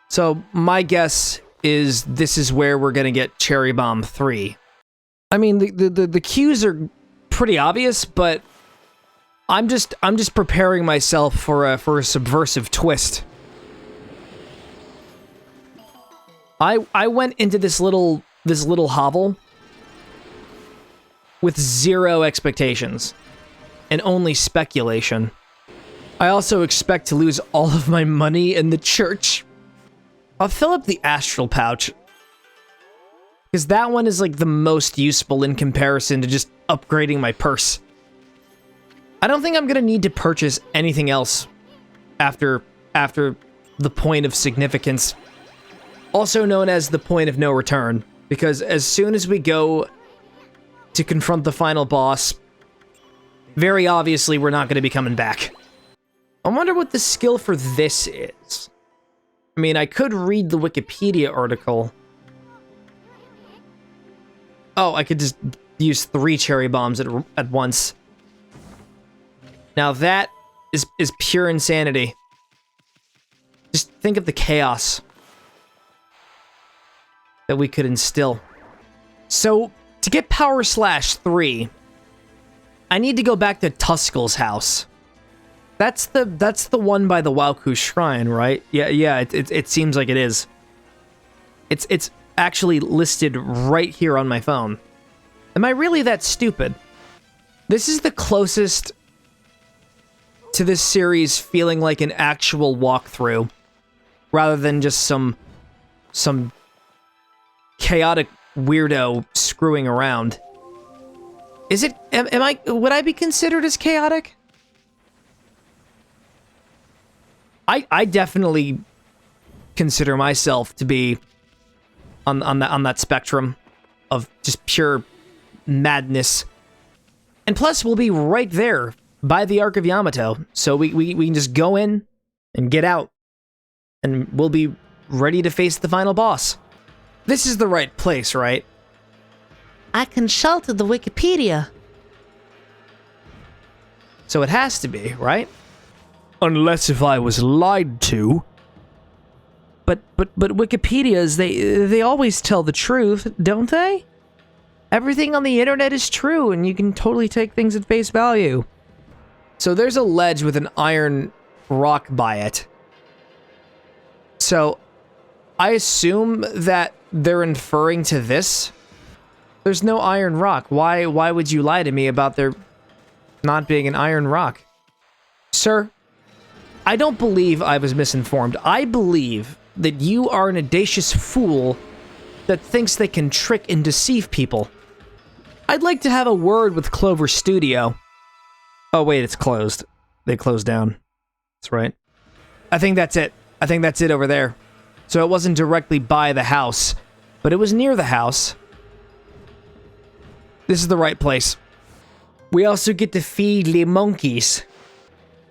So my guess is this is where we're gonna get Cherry Bomb 3. I mean, the cues are pretty obvious, but I'm just preparing myself for a subversive twist. I went into this little hovel with zero expectations and only speculation. I also expect to lose all of my money in the church. I'll fill up the astral pouch, because that one is like the most useful in comparison to just upgrading my purse. I don't think I'm gonna need to purchase anything else after the point of significance, also known as the point of no return, because as soon as we go to confront the final boss, very obviously we're not gonna be coming back. I wonder what the skill for this is. I mean, I could read the Wikipedia article. Oh, I could just use 3 cherry bombs at once. Now that is pure insanity. Just think of the chaos that we could instill. So, to get Power Slash 3, I need to go back to Tuskull's house. That's the one by the Wauku Shrine, right? Yeah, it seems like it is. It's actually listed right here on my phone. Am I really that stupid? This is the closest to this series feeling like an actual walkthrough, rather than just some chaotic weirdo screwing around. Is it? Would I be considered as chaotic? I definitely consider myself to be on that spectrum of just pure madness. And plus, we'll be right there by the Arc of Yamato, so we can just go in and get out, and we'll be ready to face the final boss. This is the right place, right? I consulted the Wikipedia. So it has to be, right? Unless if I was lied to. But Wikipedias, they always tell the truth, don't they? Everything on the internet is true, and you can totally take things at face value. So there's a ledge with an iron rock by it. So I assume that they're inferring to this. There's no iron rock. Why would you lie to me about there not being an iron rock? Sir, I don't believe I was misinformed. I believe that you are an audacious fool that thinks they can trick and deceive people. I'd like to have a word with Clover Studio. Oh wait, it's closed. They closed down. That's right. I think that's it. I think that's it over there. So it wasn't directly by the house, but it was near the house. This is the right place. We also get to feed the monkeys.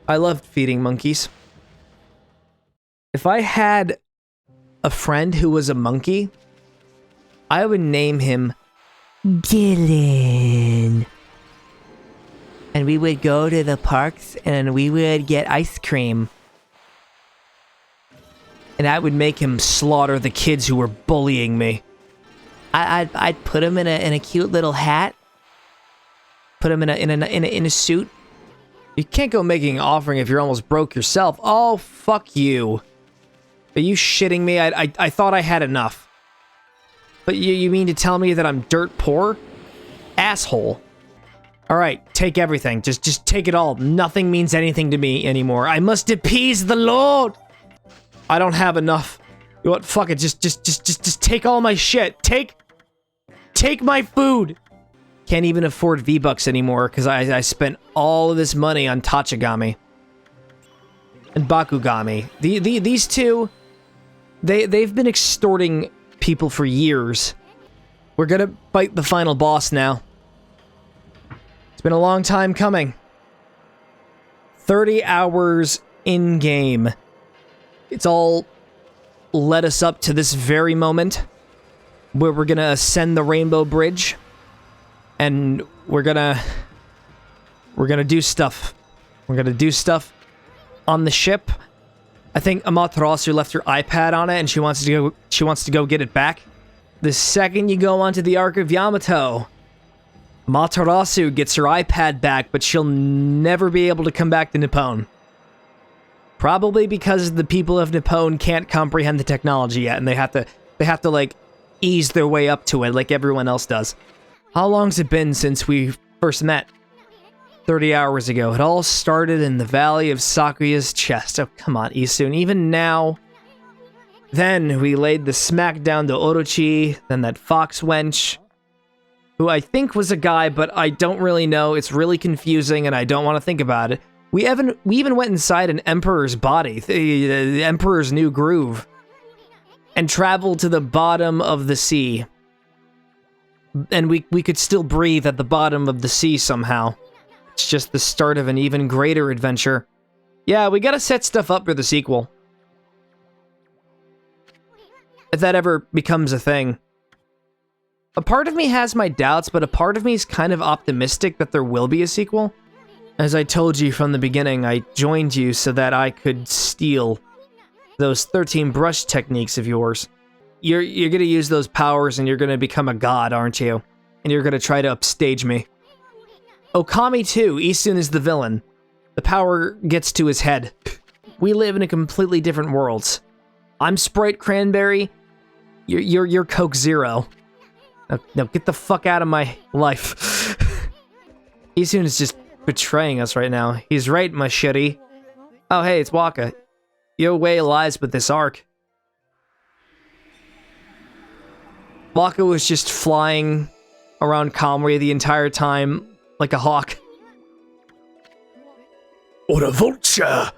I loved feeding monkeys. If I had a friend who was a monkey, I would name him Dylan. And we would go to the parks and we would get ice cream. And I would make him slaughter the kids who were bullying me. I'd put him in a cute little hat. Put him in a suit. You can't go making an offering if you're almost broke yourself. Oh, fuck you. Are you shitting me? I thought I had enough. But you mean to tell me that I'm dirt poor? Asshole. Alright, take everything. Just take it all. Nothing means anything to me anymore. I must appease the Lord! I don't have enough. You know what? Fuck it. Just take all my shit. Take my food! Can't even afford V-Bucks anymore because I spent all of this money on Tachigami. And Bakugami. These two, they've been extorting people for years. We're gonna fight the final boss now. It's been a long time coming. 30 hours in-game. It's all led us up to this very moment where we're gonna ascend the Rainbow Bridge. And we're gonna do stuff. We're gonna do stuff on the ship. I think Amaterasu left her iPad on it and she wants to go get it back. The second you go onto the Arc of Yamato, Amaterasu gets her iPad back, but she'll never be able to come back to Nippon. Probably because the people of Nippon can't comprehend the technology yet, and they have to like ease their way up to it like everyone else does. How long's it been since we first met? 30 hours ago. It all started in the Valley of Sakuya's chest. Oh, come on, Isun. Even now. Then we laid the smack down to Orochi, then that fox wench, who I think was a guy, but I don't really know. It's really confusing, and I don't want to think about it. We even went inside an Emperor's body, the Emperor's New Groove, and traveled to the bottom of the sea. And we could still breathe at the bottom of the sea somehow. It's just the start of an even greater adventure. Yeah, we gotta set stuff up for the sequel. If that ever becomes a thing. A part of me has my doubts, but a part of me is kind of optimistic that there will be a sequel. As I told you from the beginning, I joined you so that I could steal those 13 brush techniques of yours. You're gonna use those powers and you're gonna become a god, aren't you? And you're gonna try to upstage me. Ōkami too, Isun is the villain. The power gets to his head. We live in a completely different worlds. I'm Sprite Cranberry, you're Coke Zero. No, get the fuck out of my life. Isun is just betraying us right now. He's right, my shitty. Oh hey, it's Waka. Your way lies with this arc. Waka was just flying around Kamri the entire time, like a hawk. Or a vulture!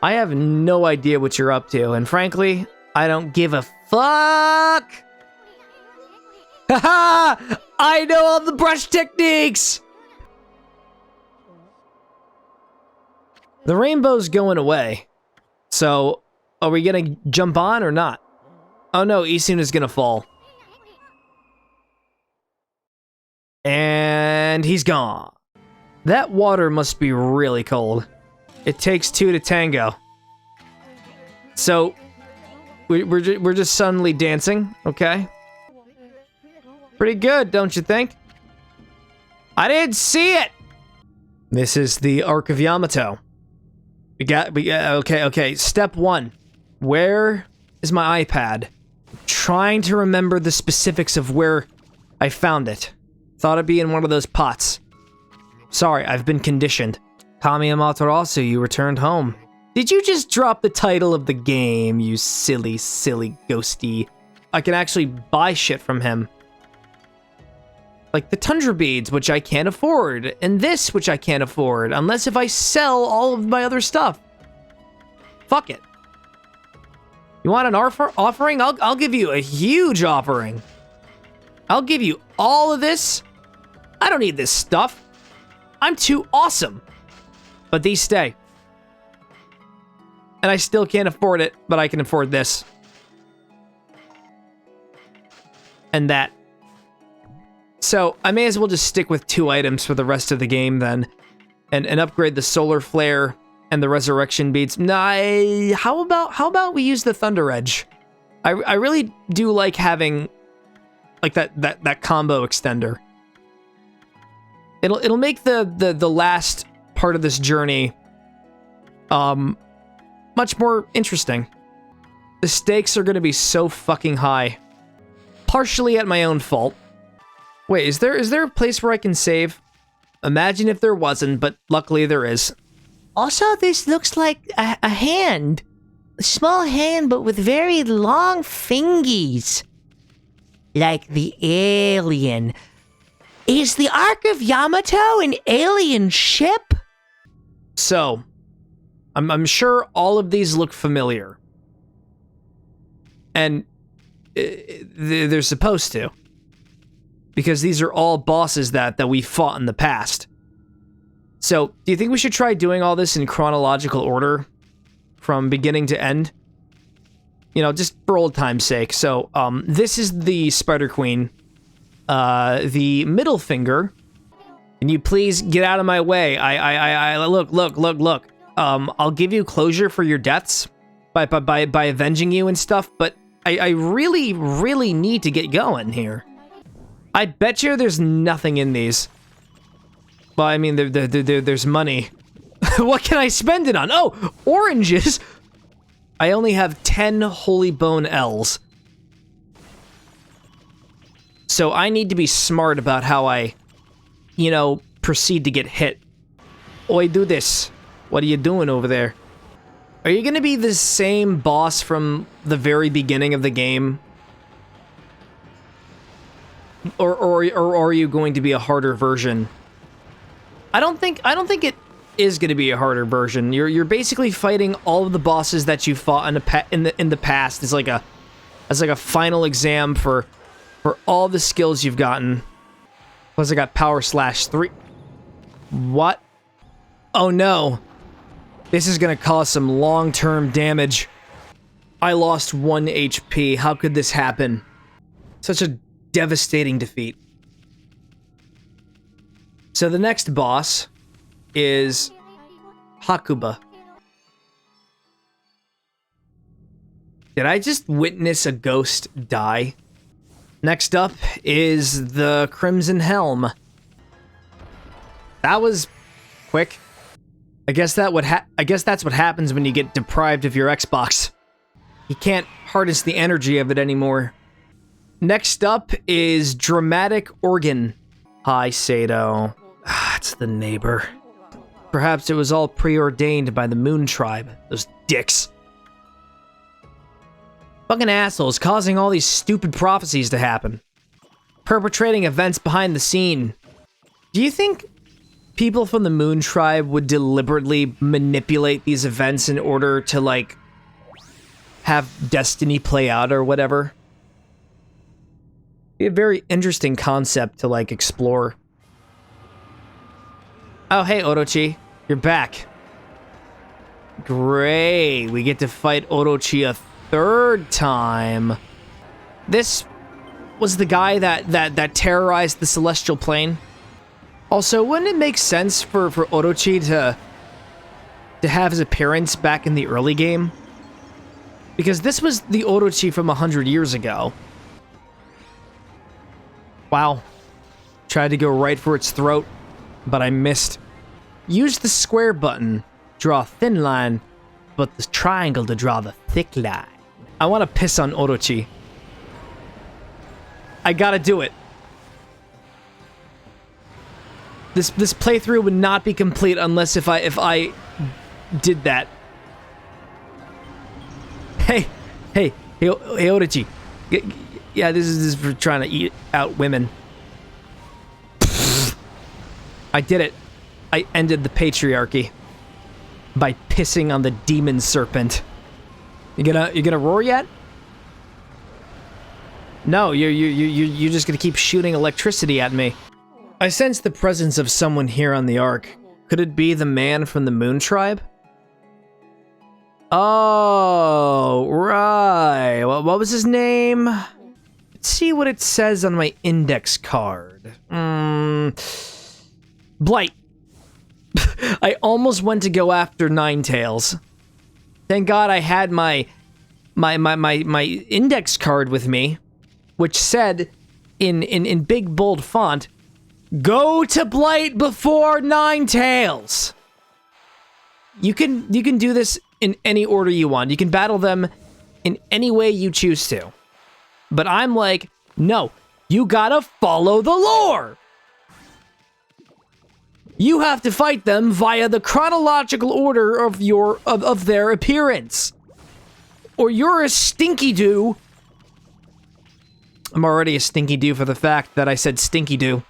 I have no idea what you're up to, and frankly, I don't give a fuck! Haha! I know all the brush techniques! The rainbow's going away. So, are we gonna jump on or not? Oh no, Isun is gonna fall. And he's gone. That water must be really cold. It takes two to tango. So, we're just suddenly dancing, okay? Pretty good, don't you think? I didn't see it! This is the Arc of Yamato. Okay, step one. Where is my iPad? I'm trying to remember the specifics of where I found it. Thought it'd be in one of those pots. Sorry, I've been conditioned. Kami Amaterasu, you returned home. Did you just drop the title of the game, you silly, silly ghosty? I can actually buy shit from him. Like the Tundra Beads, which I can't afford, and this, which I can't afford, unless if I sell all of my other stuff. Fuck it. You want an offering? I'll give you a huge offering. I'll give you all of this. I don't need this stuff. I'm too awesome. But these stay. And I still can't afford it, but I can afford this. And that. So, I may as well just stick with 2 items for the rest of the game then. And upgrade the Solar Flare and the Resurrection Beads. Nah, how about we use the Thunder Edge? I really do like having like that combo extender. It'll make the last part of this journey much more interesting. The stakes are gonna be so fucking high. Partially at my own fault. Wait, is there a place where I can save? Imagine if there wasn't, but luckily there is. Also, this looks like a hand. A small hand, but with very long fingies. Like the alien. Is the Arc of Yamato an alien ship? So, I'm sure all of these look familiar. And they're supposed to. Because these are all bosses that we fought in the past. So, do you think we should try doing all this in chronological order? From beginning to end? You know, just for old time's sake. So, this is the Spider Queen. The middle finger. Can you please get out of my way? Look. I'll give you closure for your deaths. by avenging you and stuff, but I really, really need to get going here. I bet you there's nothing in these. Well, I mean, there's money. What can I spend it on? Oh, oranges! I only have 10 Holy Bone L's. So I need to be smart about how I, you know, proceed to get hit. Oi, do this. What are you doing over there? Are you gonna be the same boss from the very beginning of the game? Or are you going to be a harder version? I don't think it is going to be a harder version. You're basically fighting all of the bosses that you fought in the past. It's like a final exam for all the skills you've gotten. Plus I got Power Slash 3. What? Oh no. This is going to cause some long-term damage. I lost 1 HP. How could this happen? Such a devastating defeat. So the next boss is Hakuba. Did I just witness a ghost die? Next up is the Crimson Helm. That was quick. I guess that's what happens when you get deprived of your Xbox. You can't harness the energy of it anymore. Next up is Dramatic Organ. Hi, Sato. It's the neighbor. Perhaps it was all preordained by the Moon Tribe. Those dicks. Fucking assholes causing all these stupid prophecies to happen. Perpetrating events behind the scene. Do you think people from the Moon Tribe would deliberately manipulate these events in order to, like, have destiny play out or whatever? Be a very interesting concept to, like, explore. Oh, hey, Orochi. You're back. Great. We get to fight Orochi a third time. This was the guy that terrorized the Celestial Plane. Also, wouldn't it make sense for Orochi to have his appearance back in the early game? Because this was the Orochi from 100 years ago. Wow. Tried to go right for its throat, but I missed. Use the square button, draw a thin line, but the triangle to draw the thick line. I want to piss on Orochi. I gotta do it. This playthrough would not be complete unless if I did that. Hey, Orochi. Yeah, this is for trying to eat out women. I did it. I ended the patriarchy by pissing on the demon serpent. You gonna roar yet? No, you're just gonna keep shooting electricity at me. I sense the presence of someone here on the Ark. Could it be the man from the Moon Tribe? Oh, right. What was his name? Let's see what it says on my index card. Blight. I almost went to go after Ninetales. Thank God I had my index card with me, which said in big bold font, "Go to Blight before Ninetales." You can do this in any order you want. You can battle them in any way you choose to. But I'm like, no, you gotta follow the lore. You have to fight them via the chronological order of their appearance. Or you're a stinky-doo. I'm already a stinky-doo for the fact that I said stinky-doo.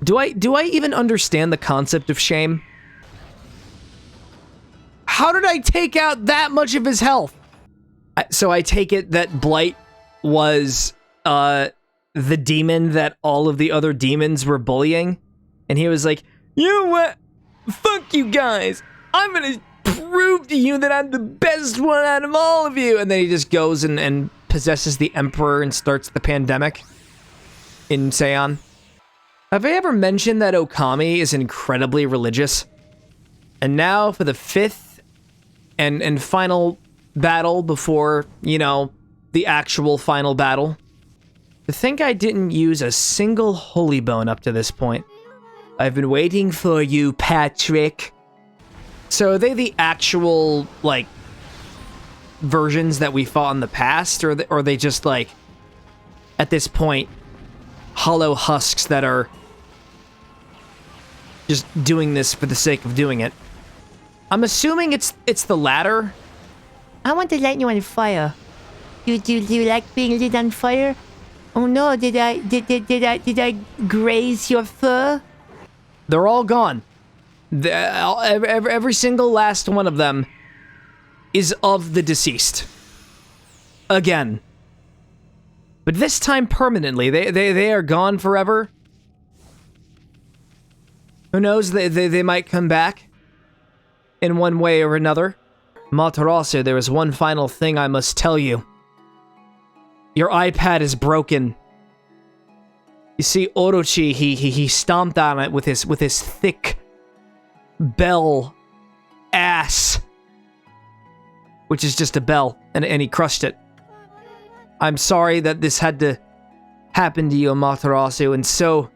Do I even understand the concept of shame? How did I take out that much of his health? So I take it that Blight was the demon that all of the other demons were bullying, and he was like, "You know what? Fuck you guys. I'm gonna prove to you that I'm the best one out of all of you." And then he just goes and possesses the Emperor and starts the pandemic in Seon. Have I ever mentioned that Ōkami is incredibly religious? And now for the 5th and final battle before, you know, the actual final battle. To think I didn't use a single holy bone up to this point. I've been waiting for you, Patrick. So are they the actual, like, versions that we fought in the past, or are they just, like, at this point, hollow husks that are just doing this for the sake of doing it? I'm assuming it's the latter. I want to light you on fire. Do you like being lit on fire? Oh no, did I graze your fur? They're all gone. Every single last one of them is of the deceased. Again. But this time permanently. They are gone forever. Who knows? They might come back in one way or another. Matarasu, there is one final thing I must tell you. Your iPad is broken. You see, Orochi, he stomped on it with his thick bell ass, which is just a bell, and he crushed it. I'm sorry that this had to happen to you, Matarasu, and so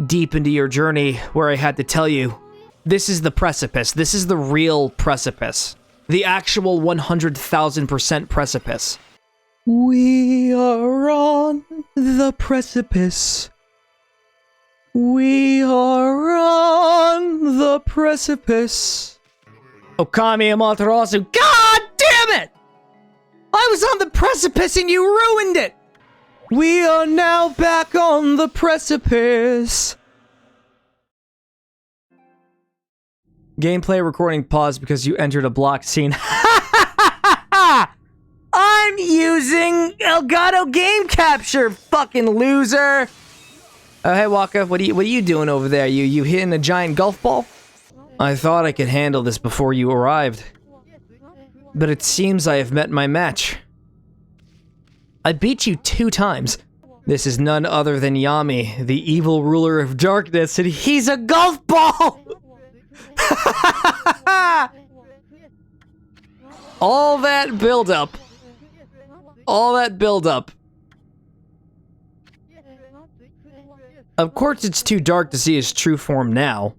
deep into your journey where I had to tell you. This is the precipice. This is the real precipice. The actual 100,000% precipice. We are on the precipice. We are on the precipice. Ōkami Amaterasu. God damn it! I was on the precipice and you ruined it! We are now back on the precipice. Gameplay recording paused because you entered a blocked scene. I'm using Elgato Game Capture, fucking loser! Hey Waka, what are you doing over there? You hitting a giant golf ball? I thought I could handle this before you arrived. But it seems I have met my match. I beat you 2 times. This is none other than Yami, the evil ruler of darkness, and he's a golf ball! All that build-up. All that build-up. Of course it's too dark to see his true form now.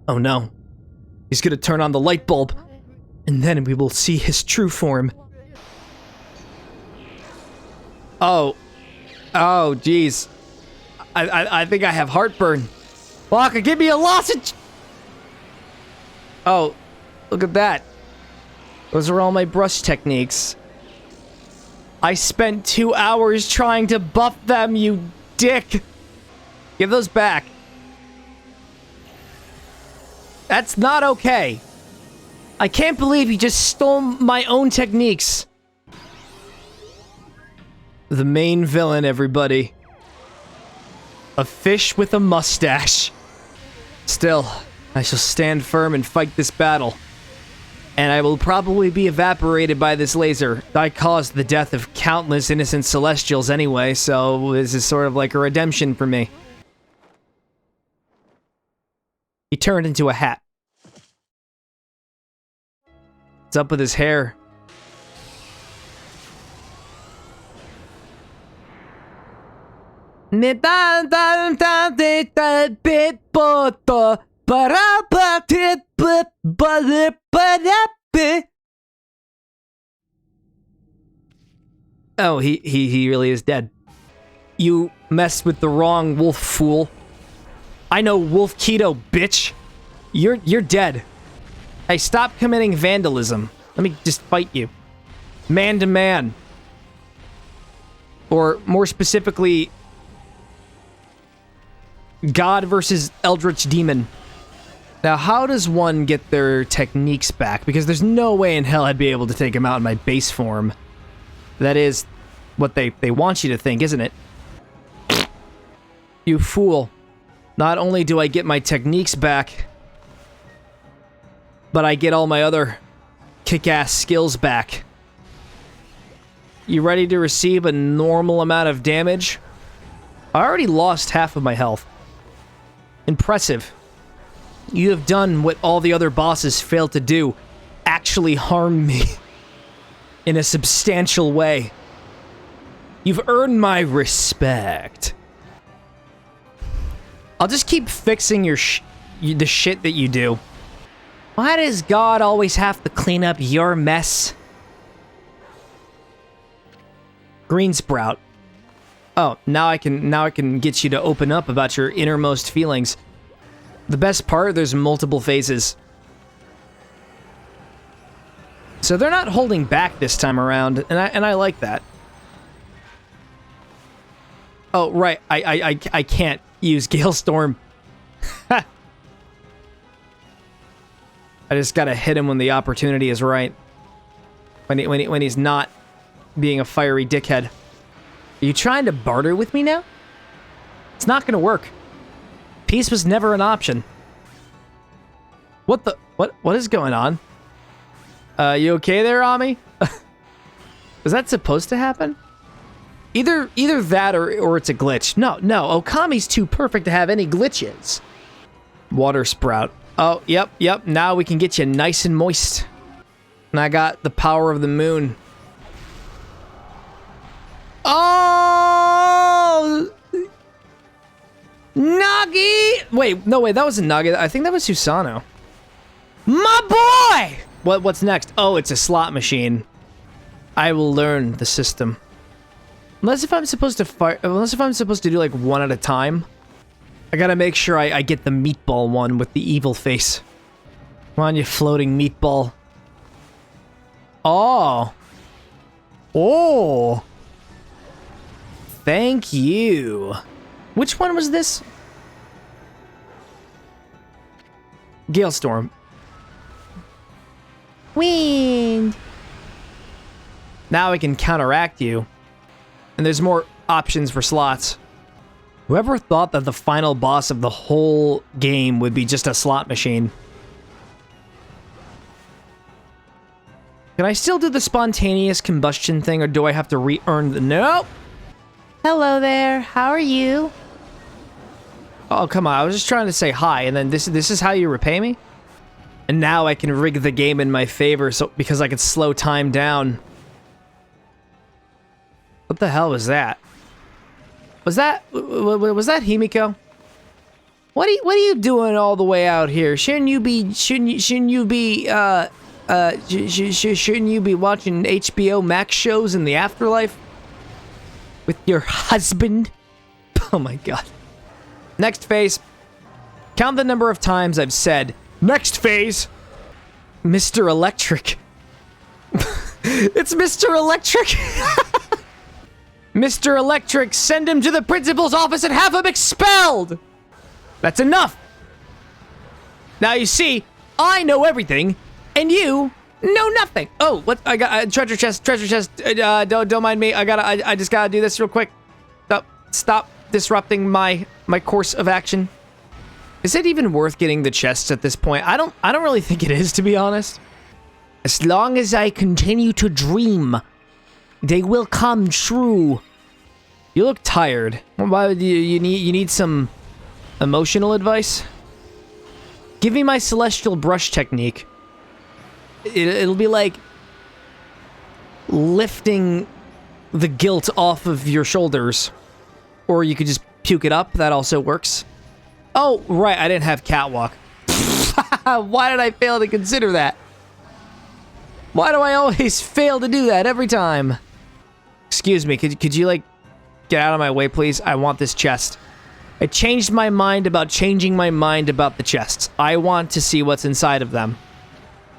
Oh no. He's gonna turn on the light bulb, and then we will see his true form. Oh. Oh, jeez. I think I have heartburn. Waka, give me a lozenge! Oh, look at that. Those are all my brush techniques. I spent 2 hours trying to buff them, you dick! Give those back. That's not okay. I can't believe you just stole my own techniques. The main villain, everybody. A fish with a mustache. Still, I shall stand firm and fight this battle. And I will probably be evaporated by this laser. I caused the death of countless innocent celestials anyway, so this is sort of like a redemption for me. He turned into a hat. What's up with his hair? Oh, he really is dead. You messed with the wrong wolf, fool. I know Wolf Keto, bitch. You're dead. Hey, stop committing vandalism. Let me just fight you. Man to man. Or more specifically, God versus Eldritch Demon. Now, how does one get their techniques back? Because there's no way in hell I'd be able to take him out in my base form. That is what they want you to think, isn't it? You fool. Not only do I get my techniques back, but I get all my other kick-ass skills back. You ready to receive a normal amount of damage? I already lost half of my health. Impressive. You have done what all the other bosses failed to do. actually harm me in a substantial way. You've earned my respect. I'll just keep fixing the shit that you do. Why does God always have to clean up your mess? Green sprout. Oh, now I can get you to open up about your innermost feelings. The best part, there's multiple phases. So they're not holding back this time around, and I like that. Oh, right, I can't use Galestorm. I just gotta hit him when the opportunity is right. When he's not being a fiery dickhead. Are you trying to barter with me now? It's not gonna work. Peace was never an option. What is going on? You okay there, Ami? Was that supposed to happen? Either that or it's a glitch. No, Okami's too perfect to have any glitches. Water sprout. Oh, yep. Now we can get you nice and moist. And I got the power of the moon. Oh! Nagi! Wait, that wasn't Nagi. I think that was Susano. My boy! What's next? Oh, it's a slot machine. I will learn the system. Unless if I'm supposed to do like one at a time. I gotta make sure I get the meatball one with the evil face. Come on, you floating meatball. Oh. Thank you. Which one was this? Galestorm. Wind. Now I can counteract you. And there's more options for slots. Whoever thought that the final boss of the whole game would be just a slot machine? Can I still do the spontaneous combustion thing, or do I have to re-earn the... Nope! Hello there, how are you? Oh, come on, I was just trying to say hi, and then this is how you repay me? And now I can rig the game in my favor because I can slow time down. What the hell was that? Was that Himiko? What are you doing all the way out here? Shouldn't you be watching HBO Max shows in the afterlife? With your husband? Oh my god. Next phase. Count the number of times I've said, next phase! Mr. Electric. It's Mr. Electric! Mr. Electric, send him to the principal's office and have him expelled! That's enough! Now you see, I know everything, and you know nothing! Oh, what? I got treasure chest. Don't mind me. I just gotta do this real quick. Stop disrupting my course of action. Is it even worth getting the chests at this point? I don't really think it is, to be honest. As long as I continue to dream, they will come true. You look tired. Why would you need some emotional advice? Give me my celestial brush technique. It'll be like lifting the guilt off of your shoulders. Or you could just puke it up. That also works. Oh, right. I didn't have catwalk. Why did I fail to consider that? Why do I always fail to do that every time? Excuse me, could you, like, get out of my way, please? I want this chest. I changed my mind about changing my mind about the chests. I want to see what's inside of them.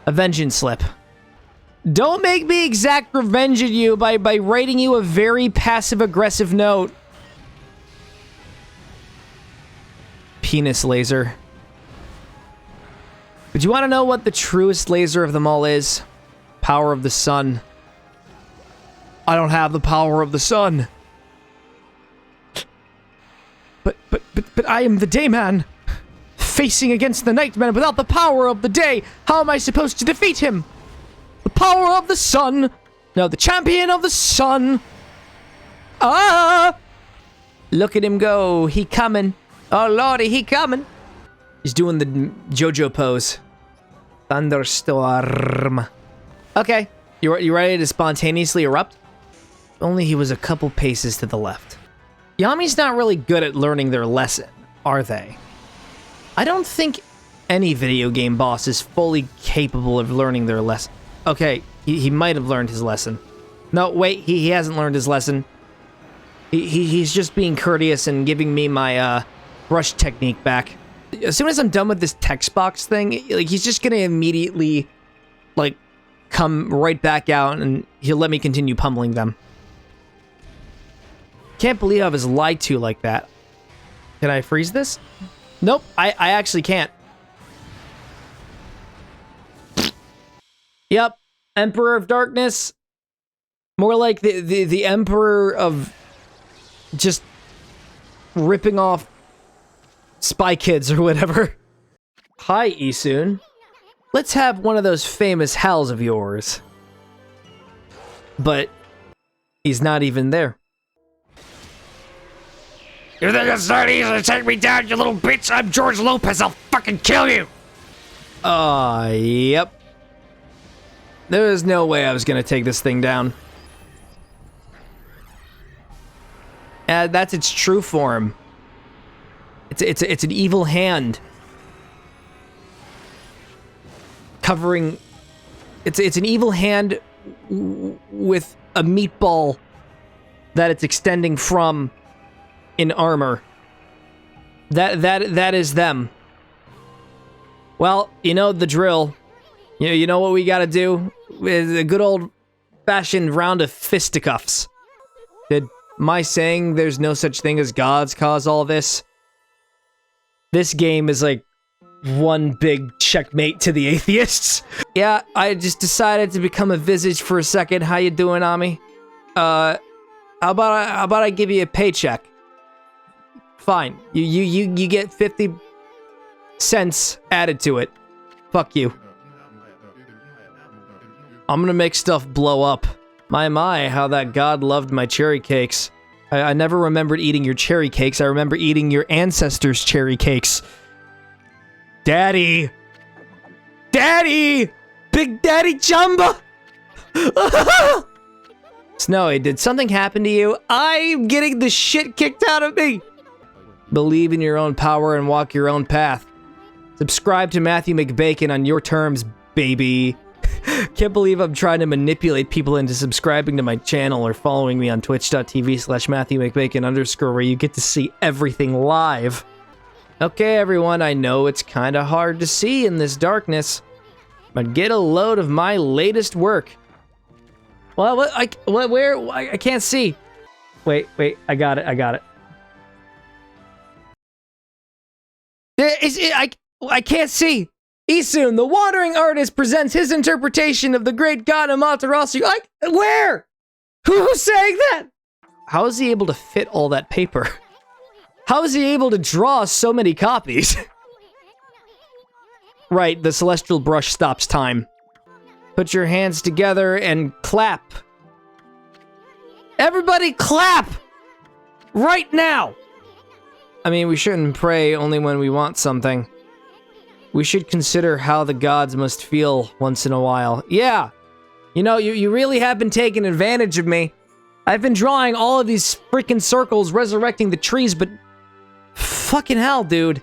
A vengeance slip. Don't make me exact revenge on you by writing you a very passive-aggressive note. Penis laser. But you want to know what the truest laser of them all is? Power of the sun. I don't have the power of the sun. But I am the Dayman. Facing against the Nightman without the power of the day. How am I supposed to defeat him? The power of the sun. No, the champion of the sun. Ah! Look at him go. He coming. Oh, lordy, he coming. He's doing the JoJo pose. Thunderstorm. Okay, you ready to spontaneously erupt? Only he was a couple paces to the left. Yami's not really good at learning their lesson, are they? I don't think any video game boss is fully capable of learning their lesson. Okay, he might have learned his lesson. No, wait, he hasn't learned his lesson. He's just being courteous and giving me my brush technique back. As soon as I'm done with this text box thing, like, he's just gonna immediately, like, come right back out and he'll let me continue pummeling them. Can't believe I was lied to like that. Can I freeze this? Nope, I actually can't. Yep, Emperor of Darkness. More like the Emperor of just ripping off Spy Kids or whatever. Hi, Isun. Let's have one of those famous howls of yours. But he's not even there. You think it's that easy to take me down, you little bitch? I'm George Lopez, I'll fucking kill you! Yep. There was no way I was gonna take this thing down. That's its true form. It's an evil hand. Covering... It's an evil hand with a meatball that it's extending from in armor. That is them. Well, you know the drill. You know what we gotta do? Is a good old-fashioned round of fisticuffs. Did my saying there's no such thing as gods cause all this? This game is like one big checkmate to the atheists. Yeah, I just decided to become a visage for a second. How you doing, Ami? How about I give you a paycheck? Fine. You get 50 cents added to it. Fuck you. I'm gonna make stuff blow up. My, how that god loved my cherry cakes. I never remembered eating your cherry cakes. I remember eating your ancestors' cherry cakes. Daddy! Daddy! Big Daddy Jumba! Snowy, did something happen to you? I'm getting the shit kicked out of me! Believe in your own power and walk your own path. Subscribe to Matthew McBacon on your terms, baby. Can't believe I'm trying to manipulate people into subscribing to my channel or following me on twitch.tv/MatthewMcBacon_, where you get to see everything live. Okay, everyone, I know it's kind of hard to see in this darkness, but get a load of my latest work. Well, where? I can't see. Wait, I got it. I can't see. Isun, the wandering artist, presents his interpretation of the great god Amaterasu. Where? Who's saying that? How is he able to fit all that paper? How is he able to draw so many copies? Right, the celestial brush stops time. Put your hands together and clap. Everybody clap! Right now! I mean, we shouldn't pray only when we want something. We should consider how the gods must feel once in a while. Yeah! You know, you really have been taking advantage of me. I've been drawing all of these freaking circles, resurrecting the trees, but... Fucking hell, dude.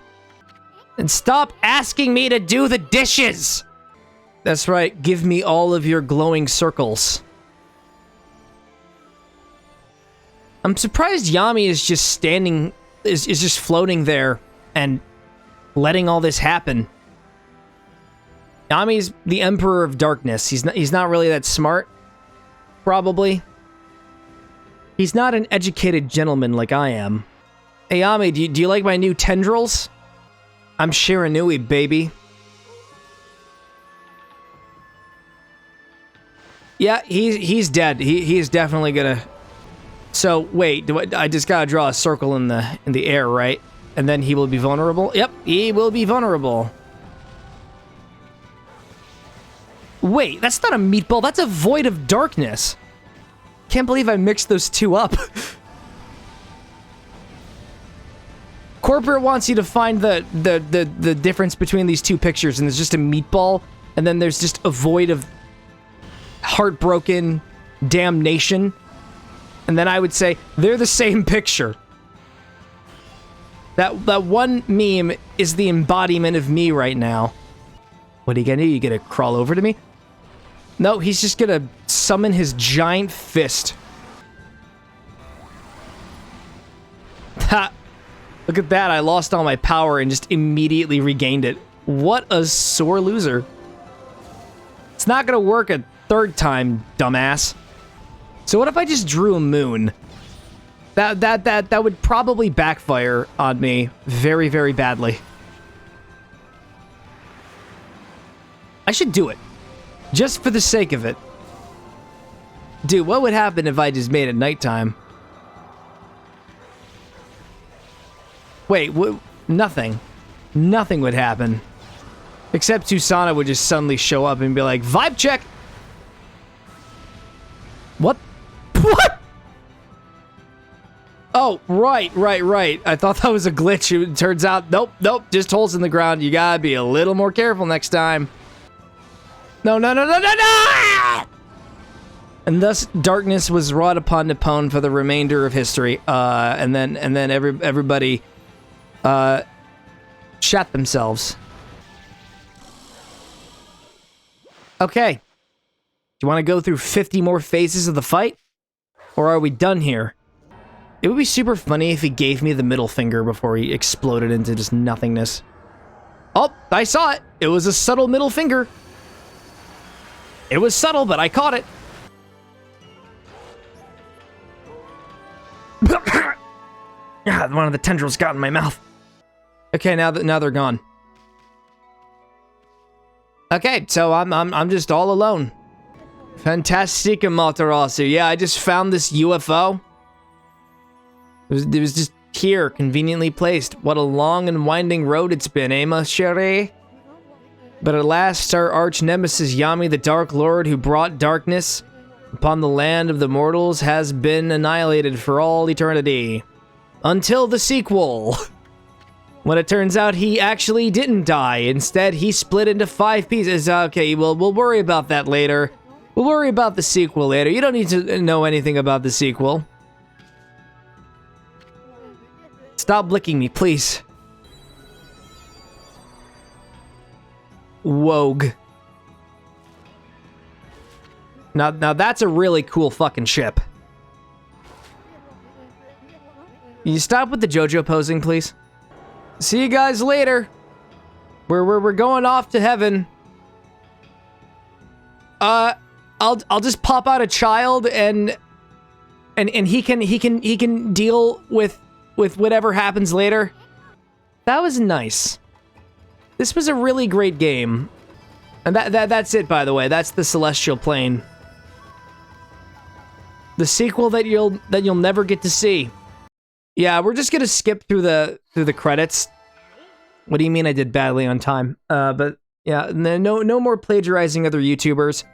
And stop asking me to do the dishes! That's right, give me all of your glowing circles. I'm surprised Yami is just standing... is just floating there and letting all this happen. Yami's the Emperor of Darkness. He's not really that smart. Probably. He's not an educated gentleman like I am. Hey, Yami, do you like my new tendrils? I'm Shiranui, baby. Yeah, he's dead. He's definitely gonna... So, wait, I just gotta draw a circle in the air, right? And then he will be vulnerable? Yep, he will be vulnerable. Wait, that's not a meatball, that's a void of darkness. Can't believe I mixed those two up. Corporate wants you to find the difference between these two pictures, and there's just a meatball and then there's just a void of heartbroken damnation, and then I would say they're the same picture. That one meme is the embodiment of me right now. What are you gonna do? You gonna crawl over to me? No, he's just gonna summon his giant fist. Ha! Look at that, I lost all my power and just immediately regained it. What a sore loser. It's not gonna work a third time, dumbass. So what if I just drew a moon? That would probably backfire on me very, very badly. I should do it. Just for the sake of it. Dude, what would happen if I just made it nighttime? Wait, nothing. Nothing would happen. Except Susana would just suddenly show up and be like, vibe check! What? What? Oh, right. I thought that was a glitch. It turns out, nope, just holes in the ground. You gotta be a little more careful next time. No! And thus, darkness was wrought upon Nippon for the remainder of history. And then everybody, shat themselves. Okay. Do you want to go through 50 more phases of the fight? Or are we done here? It would be super funny if he gave me the middle finger before he exploded into just nothingness. Oh, I saw it! It was a subtle middle finger. It was subtle, but I caught it. One of the tendrils got in my mouth. Okay, now they're gone. Okay, so I'm just all alone. Fantastic, Amaterasu. Yeah, I just found this UFO. It was just here, conveniently placed. What a long and winding road it's been, eh, ma chérie? But at last, our arch nemesis Yami, the Dark Lord who brought darkness upon the land of the mortals, has been annihilated for all eternity. Until the sequel. When it turns out he actually didn't die. Instead, he split into 5 pieces. Okay, well, we'll worry about that later. We'll worry about the sequel later. You don't need to know anything about the sequel. Stop licking me, please. Wogue. Now that's a really cool fucking ship. You stop with the JoJo posing, please? See you guys later. We're going off to heaven. I'll just pop out a child and he can deal with whatever happens later. That was nice. This was a really great game. And that's it, by the way. That's the Celestial Plane. The sequel that you'll never get to see. Yeah, we're just gonna skip through the credits. What do you mean I did badly on time? But yeah, no more plagiarizing other YouTubers.